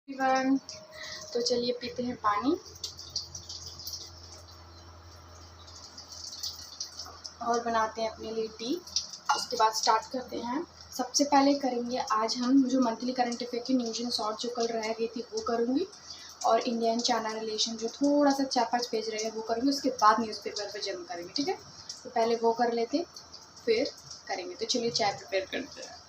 Everyone, तो चलिए पीते हैं पानी और बनाते हैं अपने लिए टी। उसके बाद स्टार्ट करते हैं। सबसे पहले करेंगे आज हम जो मंथली करंट अफेयर की न्यूज़ एंड शॉर्ट जो कल रह गई थी वो करूँगी, और इंडियन चाइना रिलेशन जो थोड़ा सा 4-5 पेज रहे वो करूँगी। उसके बाद न्यूज़पेपर पर जम करेंगे, ठीक है। तो पहले वो कर लेते फिर करेंगे। तो चलिए चाय प्रिपेयर करते हैं।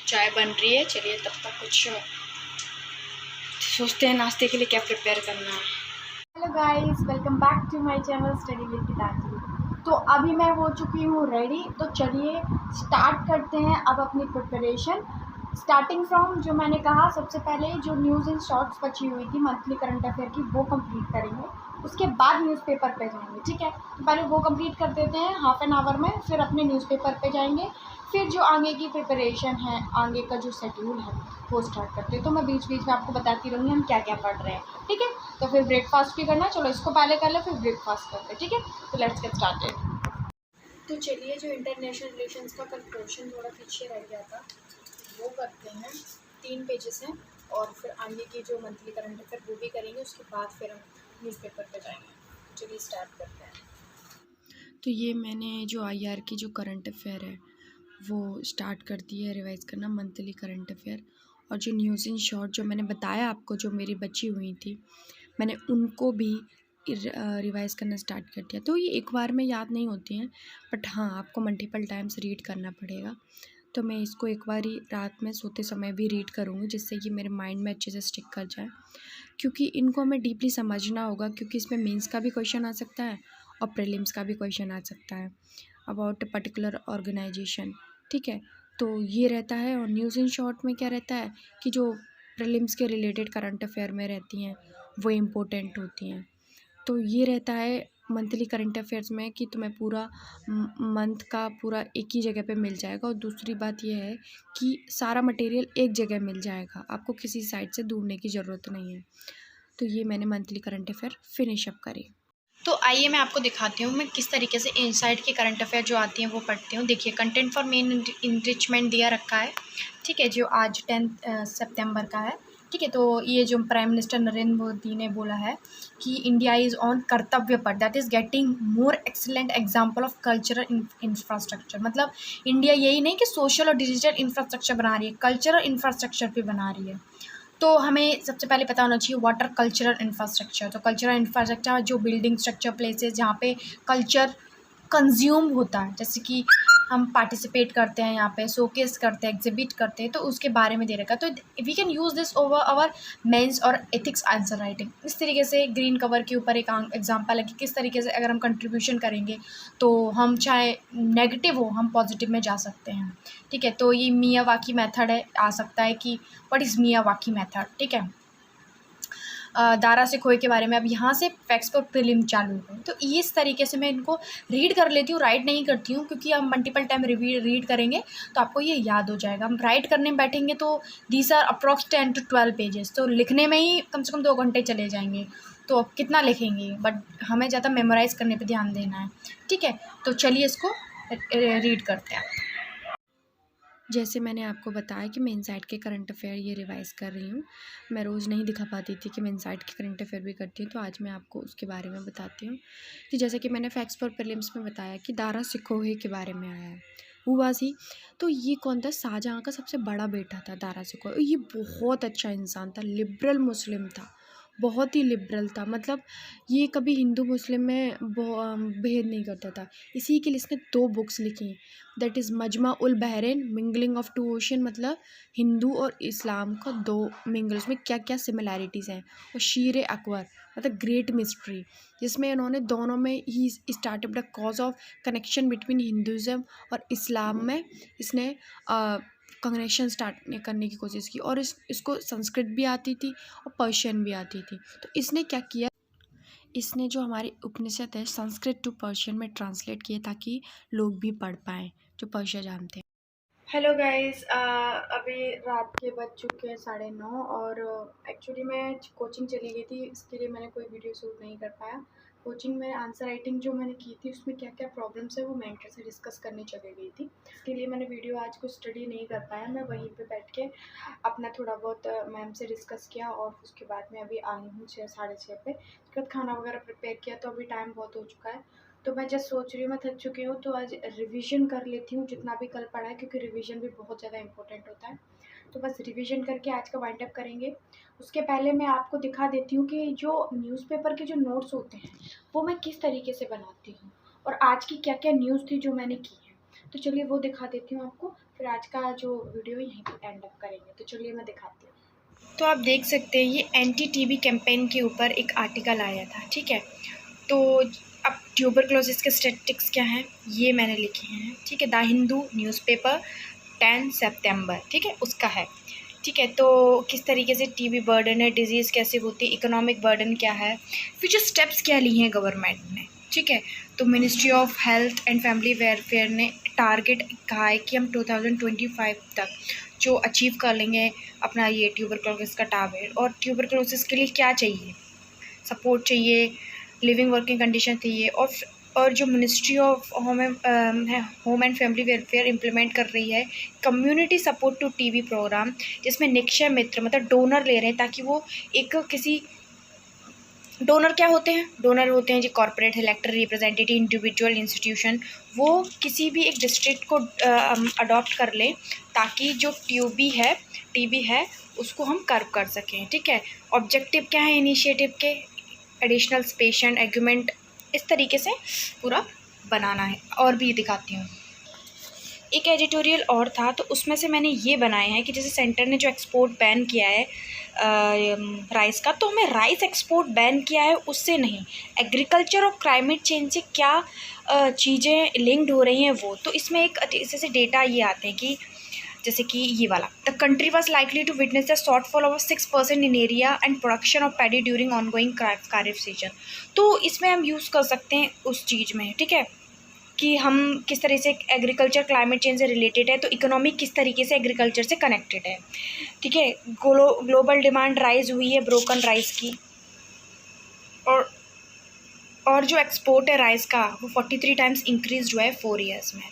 चाय बन रही है, चलिए तब तक कुछ सोचते हैं नाश्ते के लिए क्या प्रिपेयर करना है। Hello guys, welcome back to my channel study with Geetanjali. तो अभी मैं हो चुकी हूँ रेडी, तो चलिए स्टार्ट करते हैं अब अपनी प्रिपरेशन। स्टार्टिंग फ्रॉम जो मैंने कहा, सबसे पहले जो न्यूज़ एंड शॉर्ट्स बची हुई थी मंथली करंट अफेयर की वो कंप्लीट करेंगे। उसके बाद न्यूज़पेपर पे जाएंगे, ठीक है। तो पहले वो कंप्लीट कर देते हैं हाफ एन आवर में, फिर अपने न्यूज़पेपर पे जाएंगे। फिर जो आगे की प्रिपरेशन है, आगे का जो शेड्यूल है वो स्टार्ट करते हैं। तो मैं बीच बीच में आपको बताती रहूँगी हम क्या क्या पढ़ रहे हैं, ठीक है। तो फिर ब्रेकफास्ट भी करना है, चलो इसको पहले कर ले फिर ब्रेकफास्ट करते हैं, ठीक है। तो लेट्स गेट स्टार्टेड। तो चलिए जो इंटरनेशनल रिलेशंस का कल क्वेश्चन थोड़ा पीछे रह गया था वो करते हैं। 3 पेजेस हैं, और फिर आगे की जो मंथली करंट अफेयर वो भी करेंगे। उसके बाद फिर हम न्यूज़पेपर पे जाएंगे। चलिए स्टार्ट करते हैं। तो ये मैंने जो IR की जो करंट अफेयर है वो स्टार्ट कर दी है रिवाइज़ करना, मंथली करंट अफेयर। और जो न्यूज़ इन शॉर्ट जो मैंने बताया आपको जो मेरी बची हुई थी, मैंने उनको भी रिवाइज़ करना स्टार्ट कर दिया। तो ये एक बार में याद नहीं होती हैं, बट हाँ आपको मल्टीपल टाइम्स रीड करना पड़ेगा। तो मैं इसको एक बार ही रात में सोते समय भी रीड करूँगी, जिससे कि मेरे माइंड में अच्छे से स्टिक कर जाए, क्योंकि इनको हमें डीपली समझना होगा, क्योंकि इसमें मेंस का भी क्वेश्चन आ सकता है और प्रीलिम्स का भी क्वेश्चन आ सकता है अबाउट अ पर्टिकुलर ऑर्गेनाइजेशन, ठीक है। तो ये रहता है। और न्यूज़ इन शॉर्ट में क्या रहता है कि जो प्रीलिम्स के रिलेटेड करंट अफेयर में रहती हैं वो इम्पोर्टेंट होती हैं। तो ये रहता है मंथली करंट अफेयर्स में कि तुम्हें पूरा मंथ का पूरा एक ही जगह पे मिल जाएगा। और दूसरी बात ये है कि सारा मटेरियल एक जगह मिल जाएगा, आपको किसी साइड से ढूंढने की ज़रूरत नहीं है। तो ये मैंने monthly current affair finish up करी। तो आइए मैं आपको दिखाती हूँ मैं किस तरीके से इनसाइड के करंट अफेयर जो आती हैं वो पढ़ती हूँ। देखिए, कंटेंट फॉर मेन इनरिचमेंट दिया रखा है, ठीक है, जो आज 10 सितंबर का है, ठीक है। तो ये जो प्राइम मिनिस्टर नरेंद्र मोदी ने बोला है कि इंडिया इज़ ऑन कर्तव्य पर, that is getting more excellent example of cultural infrastructure. मतलब इंडिया यही नहीं कि सोशल और डिजिटल इंफ्रास्ट्रक्चर बना रही है, कल्चरल इंफ्रास्ट्रक्चर भी बना रही है। तो हमें सबसे पहले पता होना चाहिए व्हाट आर कल्चरल इंफ्रास्ट्रक्चर। तो कल्चरल इंफ्रास्ट्रक्चर जो बिल्डिंग स्ट्रक्चर प्लेसेस जहाँ पे कल्चर कंज्यूम होता है, जैसे कि हम पार्टिसिपेट करते हैं, यहाँ पे शोकेस करते हैं, एग्जिबिट करते हैं, तो उसके बारे में दे रखा है। तो we can use this over our mains और एथिक्स आंसर राइटिंग। इस तरीके से ग्रीन कवर के ऊपर एक एग्जांपल है कि किस तरीके से अगर हम कंट्रीब्यूशन करेंगे तो हम चाहे नेगेटिव हो हम पॉजिटिव में जा सकते हैं, ठीक है। तो ये मियावाकी मेथड है, आ सकता है कि व्हाट इज़ मियावाकी मेथड, ठीक है। दारा से खोए के बारे में अब यहाँ से फैक्ट्स पर प्रीलिम चालू है। तो इस तरीके से मैं इनको रीड कर लेती हूँ, राइट नहीं करती हूँ, क्योंकि हम मल्टीपल टाइम रीड करेंगे तो आपको ये याद हो जाएगा। हम राइट करने में बैठेंगे तो these are approx 10 to 12 pages, तो लिखने में ही कम से कम 2 घंटे चले जाएंगे। तो कितना लिखेंगे, बट हमें ज़्यादा मेमोराइज़ करने पर ध्यान देना है, ठीक है। तो चलिए इसको रीड करते हैं। जैसे मैंने आपको बताया कि मैं इनसाइड के करंट अफेयर ये रिवाइज़ कर रही हूँ। मैं रोज़ नहीं दिखा पाती थी कि मैं इनसाइड के करंट अफेयर भी करती हूँ, तो आज मैं आपको उसके बारे में बताती हूँ। कि जैसे कि मैंने फैक्ट्स फॉर प्रीलिम्स में बताया कि दारा सिकोहे के बारे में आया है। हुआ सी, तो ये कौन था? शाहजहाँ का सबसे बड़ा बेटा था दारा सिकोहे। ये बहुत अच्छा इंसान था, लिबरल मुस्लिम था, बहुत ही लिबरल था। मतलब ये कभी हिंदू मुस्लिम में भेद नहीं करता था। इसी के लिए इसने 2 बुक्स लिखी, that is Majma ul Bahrain, mingling of two ocean, मतलब हिंदू और इस्लाम का 2 मिंगल, उसमें क्या क्या सिमिलैरिटीज़ हैं। और शीर अकबर, मतलब ग्रेट मिस्ट्री, जिसमें इन्होंने दोनों में ही startup the cause of connection between Hinduism और इस्लाम में इसने कनेक्शन स्टार्ट करने की कोशिश की। और इसको संस्कृत भी आती थी और पर्शियन भी आती थी। तो इसने क्या किया, इसने जो हमारे उपनिषद है संस्कृत टू पर्शियन में ट्रांसलेट किए ताकि लोग भी पढ़ पाएँ, जो पर्शिया जानते हैं। हेलो गाइस, अभी रात के बज चुके हैं 9:30 और एक्चुअली मैं कोचिंग चली गई थी, इसके लिए मैंने कोई वीडियो शूट नहीं कर पाया। कोचिंग में आंसर राइटिंग जो मैंने की थी उसमें क्या क्या प्रॉब्लम्स है वो मेंटर से डिस्कस करने चली गई थी, इसके लिए मैंने वीडियो आज को स्टडी नहीं कर पाया। मैं वहीं पे बैठ के अपना थोड़ा बहुत मैम से डिस्कस किया और उसके बाद मैं अभी आई हूँ 6 साढ़े 6 पे। उसके बाद खाना वगैरह प्रिपेयर किया, तो अभी टाइम बहुत हो चुका है, तो मैं जस्ट सोच रही हूँ, मैं थक चुकी हूँ तो आज रिवीजन कर लेती हूँ जितना भी कल पढ़ा है, क्योंकि रिवीजन भी बहुत ज़्यादा इंपॉर्टेंट होता है। तो बस रिवीजन करके आज का वाइंड अप करेंगे। उसके पहले मैं आपको दिखा देती हूँ कि जो न्यूज़पेपर के जो नोट्स होते हैं वो मैं किस तरीके से बनाती हूँ और आज की क्या क्या न्यूज़ थी जो मैंने की है। तो चलिए वो दिखा देती हूँ आपको, फिर आज का जो वीडियो यहीं पर एंड अप करेंगे। तो चलिए मैं दिखाती हूँ। तो आप देख सकते हैं ये एंटी टीबी कैंपेन के ऊपर एक आर्टिकल आया था, ठीक है। तो अब ट्यूबरक्लोसिस के स्टैटिस्टिक्स क्या हैं ये मैंने लिखे हैं, ठीक है। द हिंदू न्यूज़पेपर 10 सितंबर, ठीक है, उसका है, ठीक है। तो किस तरीके से टीबी बर्डन है, डिजीज़ कैसे होती है, इकोनॉमिक बर्डन क्या है, फ्यूचर स्टेप्स क्या लिए हैं गवर्नमेंट ने, ठीक है। तो ministry of health and family welfare ने टारगेट कहा है कि हम 2025 तक जो अचीव कर लेंगे अपना ये ट्यूबरक्लोसिस का टारगेट। और ट्यूबरक्लोसिस के लिए क्या चाहिए, सपोर्ट चाहिए, लिविंग वर्किंग कंडीशन चाहिए, और जो ministry of home and family welfare implement कर रही है community support to TB programme, जिसमें निक्षय मित्र मतलब डोनर ले रहे हैं, ताकि वो एक किसी डोनर क्या होते हैं, डोनर होते हैं जो corporate, elected representative, individual, institution, वो किसी भी एक डिस्ट्रिक्ट को अडॉप्ट कर लें ताकि जो टीबी है उसको हम कर्व कर सकें, ठीक है। ऑब्जेक्टिव क्या है इनिशिएटिव के, एडिशनल पेशेंट एग्रीमेंट, इस तरीके से पूरा बनाना है। और भी दिखाती हूँ, एक एडिटोरियल और था तो उसमें से मैंने ये बनाए हैं कि जैसे सेंटर ने जो एक्सपोर्ट बैन किया है राइस का, तो हमें राइस एक्सपोर्ट बैन किया है उससे नहीं, एग्रीकल्चर और क्लाइमेट चेंज से क्या चीज़ें लिंक्ड हो रही हैं वो। तो इसमें एक जैसे डेटा ये आते हैं कि जैसे कि ये वाला, the country was likely to witness the shortfall of 6% in area and production of paddy during ongoing kharif season. तो इसमें हम यूज़ कर सकते हैं उस चीज़ में, ठीक है, कि हम किस तरह से एग्रीकल्चर क्लाइमेट चेंज से रिलेटेड है, तो इकोनॉमी किस तरीके से एग्रीकल्चर से कनेक्टेड है, ठीक है। ग्लोबल डिमांड राइज हुई है ब्रोकन राइस की, और जो एक्सपोर्ट है राइस का वो 43 टाइम्स इंक्रीज हुआ है 4 ईयर्स में।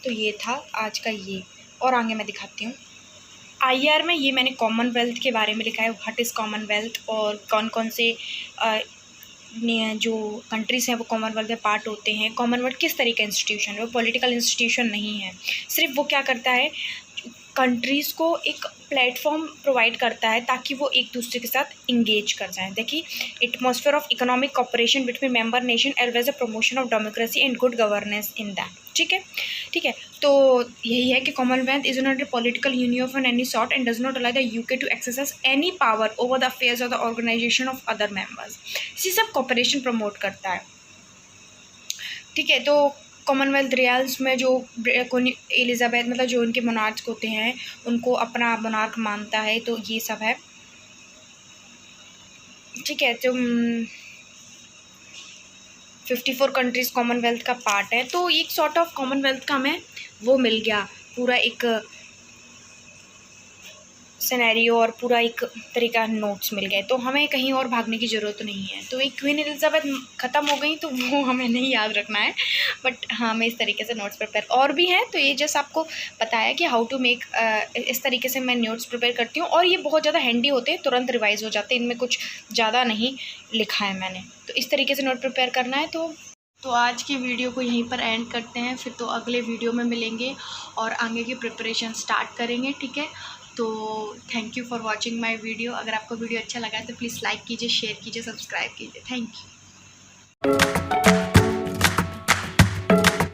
तो ये था आज का ये, और आगे मैं दिखाती हूँ। IR में ये मैंने कॉमनवेल्थ के बारे में लिखा है, व्हाट इज़ कॉमनवेल्थ, और कौन कौन से जो कंट्रीज़ हैं वो कॉमनवेल्थ में पार्ट होते हैं। कॉमनवेल्थ किस तरह का इंस्टीट्यूशन है, वो पॉलिटिकल इंस्टीट्यूशन नहीं है, सिर्फ वो क्या करता है, कंट्रीज़ को एक प्लेटफॉर्म प्रोवाइड करता है ताकि वो एक दूसरे के साथ इंगेज कर जाएं। देखिए, atmosphere of economic cooperation between member nation as well as a promotion of democracy and good governance in that, ठीक है, ठीक है। तो यही है कि Commonwealth is not a political union of any sort and does not allow the UK to exercise any power over the affairs of the organisation of other members. इसी सब कॉपरेशन प्रमोट करता है, ठीक है। तो कॉमनवेल्थ रियल्स में जो Elizabeth मतलब जो उनके मोनार्क होते हैं उनको अपना मोनार्क मानता है, तो ये सब है, ठीक है। तो 54 कंट्रीज़ कॉमनवेल्थ का पार्ट है, तो एक सॉर्ट ऑफ कॉमनवेल्थ का हमें वो मिल गया, पूरा एक सिनेरियो और पूरा एक तरीका नोट्स मिल गए, तो हमें कहीं और भागने की ज़रूरत नहीं है। तो एक क्वीन एलिजाबेथ ख़त्म हो गई तो वो हमें नहीं याद रखना है, बट हाँ हमें इस तरीके से नोट्स प्रिपेयर और भी हैं। तो ये जस्ट आपको बताया कि हाउ टू मेक, इस तरीके से मैं नोट्स प्रिपेयर करती हूँ, और ये बहुत ज़्यादा हैंडी होते हैं, तुरंत रिवाइज़ हो जाते हैं, इनमें कुछ ज़्यादा नहीं लिखा है मैंने। तो इस तरीके से नोट प्रिपेयर करना है। तो आज की वीडियो को यहीं पर एंड करते हैं, फिर तो अगले वीडियो में मिलेंगे और आगे की प्रिपरेशन स्टार्ट करेंगे, ठीक है। तो thank you for watching my video. अगर आपको वीडियो अच्छा लगा तो प्लीज़ लाइक कीजिए, शेयर कीजिए, सब्सक्राइब कीजिए। Thank you.